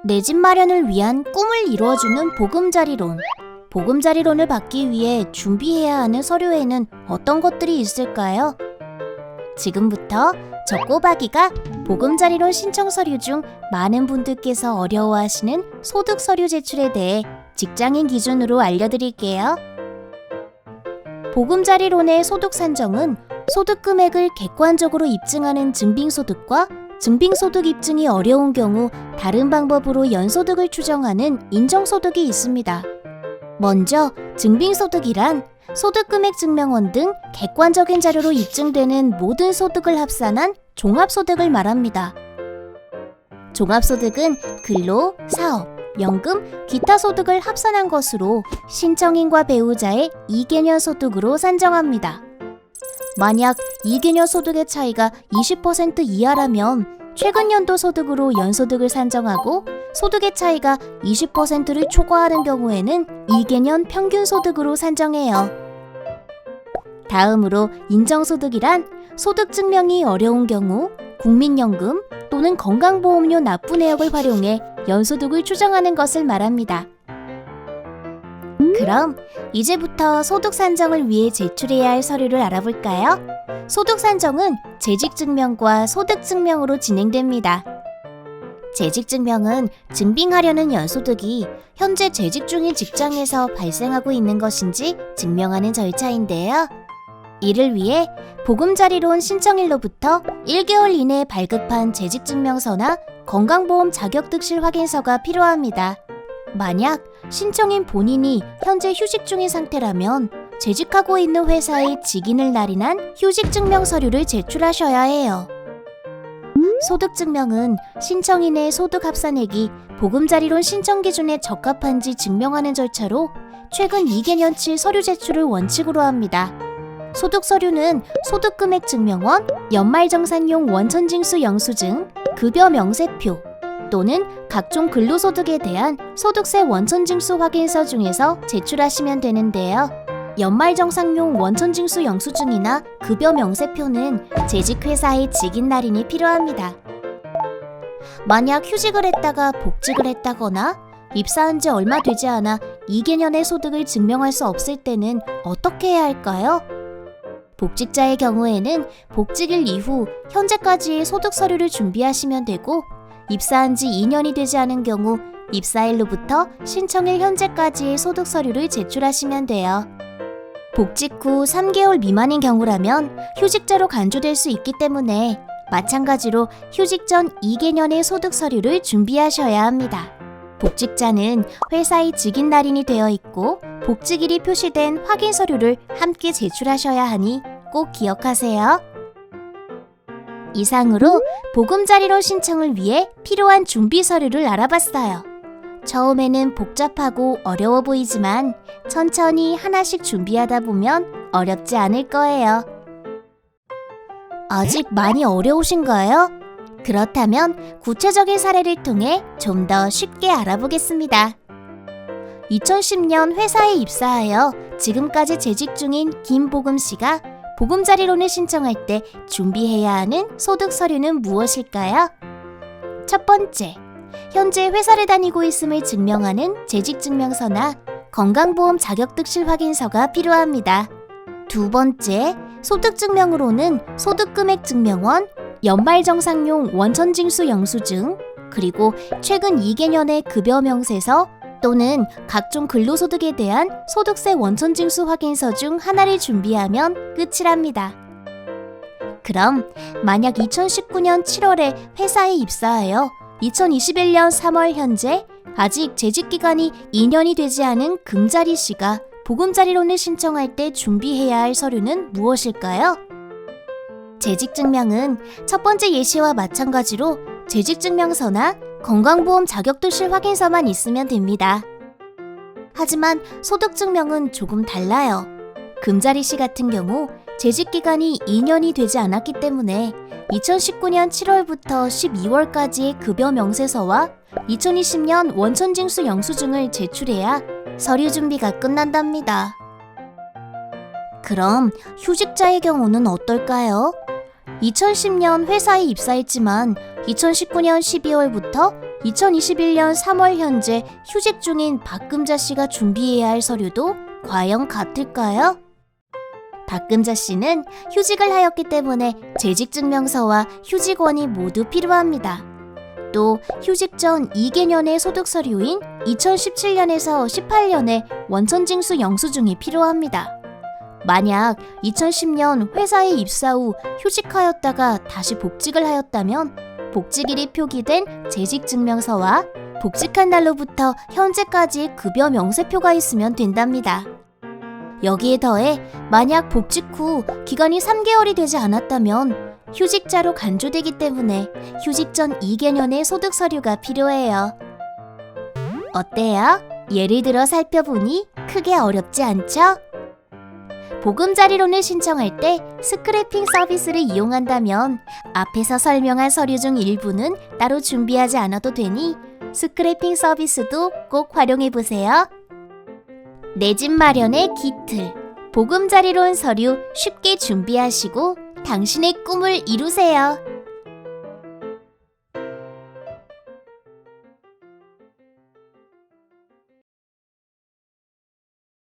내 집 마련을 위한 꿈을 이루어주는 보금자리론. 보금자리론을 받기 위해 준비해야 하는 서류에는 어떤 것들이 있을까요? 지금부터 저 꼬박이가 보금자리론 신청 서류 중 많은 분들께서 어려워하시는 소득 서류 제출에 대해 직장인 기준으로 알려드릴게요. 보금자리론의 소득 산정은 소득 금액을 객관적으로 입증하는 증빙소득과 증빙소득 입증이 어려운 경우 다른 방법으로 연소득을 추정하는 인정소득이 있습니다. 먼저 증빙소득이란 소득금액 증명원 등 객관적인 자료로 입증되는 모든 소득을 합산한 종합소득을 말합니다. 종합소득은 근로, 사업, 연금, 기타 소득을 합산한 것으로 신청인과 배우자의 이개년 소득으로 산정합니다. 만약 이개년 소득의 차이가 20% 이하라면 최근 연도 소득으로 연소득을 산정하고 소득의 차이가 20%를 초과하는 경우에는 이개년 평균 소득으로 산정해요. 다음으로 인정소득이란 소득 증명이 어려운 경우 국민연금 또는 건강보험료 납부 내역을 활용해 연소득을 추정하는 것을 말합니다. 그럼 이제부터 소득 산정을 위해 제출해야 할 서류를 알아볼까요? 소득 산정은 재직증명과 소득증명으로 진행됩니다. 재직증명은 증빙하려는 연소득이 현재 재직 중인 직장에서 발생하고 있는 것인지 증명하는 절차인데요. 이를 위해 보금자리론 신청일로부터 1개월 이내에 발급한 재직증명서나 건강보험 자격득실 확인서가 필요합니다. 만약 신청인 본인이 현재 휴직 중인 상태라면 재직하고 있는 회사의 직인을 날인한 휴직증명 서류를 제출하셔야 해요. 소득증명은 신청인의 소득 합산액이 보금자리론 신청 기준에 적합한지 증명하는 절차로 최근 2개년치 서류 제출을 원칙으로 합니다. 소득 서류는 소득금액 증명원, 연말정산용 원천징수 영수증, 급여 명세표 또는 각종 근로소득에 대한 소득세 원천징수 확인서 중에서 제출하시면 되는데요. 연말정산용 원천징수 영수증이나 급여 명세표는 재직회사의 직인 날인이 필요합니다. 만약 휴직을 했다가 복직을 했다거나 입사한 지 얼마 되지 않아 2개년의 소득을 증명할 수 없을 때는 어떻게 해야 할까요? 복직자의 경우에는 복직일 이후 현재까지의 소득 서류를 준비하시면 되고 입사한 지 2년이 되지 않은 경우 입사일로부터 신청일 현재까지의 소득 서류를 제출하시면 돼요. 복직 후 3개월 미만인 경우라면 휴직자로 간주될 수 있기 때문에 마찬가지로 휴직 전 2개년의 소득 서류를 준비하셔야 합니다. 복직자는 회사의 직인 날인이 되어 있고 복직일이 표시된 확인 서류를 함께 제출하셔야 하니 꼭 기억하세요. 이상으로 보금자리론 신청을 위해 필요한 준비 서류를 알아봤어요. 처음에는 복잡하고 어려워 보이지만 천천히 하나씩 준비하다 보면 어렵지 않을 거예요. 아직 많이 어려우신가요? 그렇다면 구체적인 사례를 통해 좀 더 쉽게 알아보겠습니다. 2010년 회사에 입사하여 지금까지 재직 중인 김보금 씨가 보금자리론을 신청할 때 준비해야 하는 소득 서류는 무엇일까요? 첫 번째, 현재 회사를 다니고 있음을 증명하는 재직증명서나 건강보험 자격득실 확인서가 필요합니다. 두 번째, 소득증명으로는 소득금액 증명원, 연말정산용 원천징수 영수증, 그리고 최근 2개년의 급여 명세서 또는 각종 근로소득에 대한 소득세 원천징수 확인서 중 하나를 준비하면 끝이랍니다. 그럼 만약 2019년 7월에 회사에 입사하여 2021년 3월 현재 아직 재직기간이 2년이 되지 않은 금자리 씨가 보금자리론을 신청할 때 준비해야 할 서류는 무엇일까요? 재직증명은 첫 번째 예시와 마찬가지로 재직증명서나 건강보험 자격득실 확인서만 있으면 됩니다. 하지만 소득증명은 조금 달라요. 금자리 씨 같은 경우 재직기간이 2년이 되지 않았기 때문에 2019년 7월부터 12월까지의 급여 명세서와 2020년 원천징수 영수증을 제출해야 서류 준비가 끝난답니다. 그럼 휴직자의 경우는 어떨까요? 2010년 회사에 입사했지만 2019년 12월부터 2021년 3월 현재 휴직 중인 박금자 씨가 준비해야 할 서류도 과연 같을까요? 박금자 씨는 휴직을 하였기 때문에 재직증명서와 휴직원이 모두 필요합니다. 또 휴직 전 2개년의 소득 서류인 2017년에서 18년의 원천징수 영수증이 필요합니다. 만약 2010년 회사에 입사 후 휴직하였다가 다시 복직을 하였다면 복직일이 표기된 재직증명서와 복직한 날로부터 현재까지 급여 명세표가 있으면 된답니다. 여기에 더해 만약 복직 후 기간이 3개월이 되지 않았다면 휴직자로 간주되기 때문에 휴직 전 2개년의 소득 서류가 필요해요. 어때요? 예를 들어 살펴보니 크게 어렵지 않죠? 보금자리론을 신청할 때 스크래핑 서비스를 이용한다면 앞에서 설명한 서류 중 일부는 따로 준비하지 않아도 되니 스크래핑 서비스도 꼭 활용해보세요. 내 집 마련의 기틀, 보금자리론 서류 쉽게 준비하시고 당신의 꿈을 이루세요.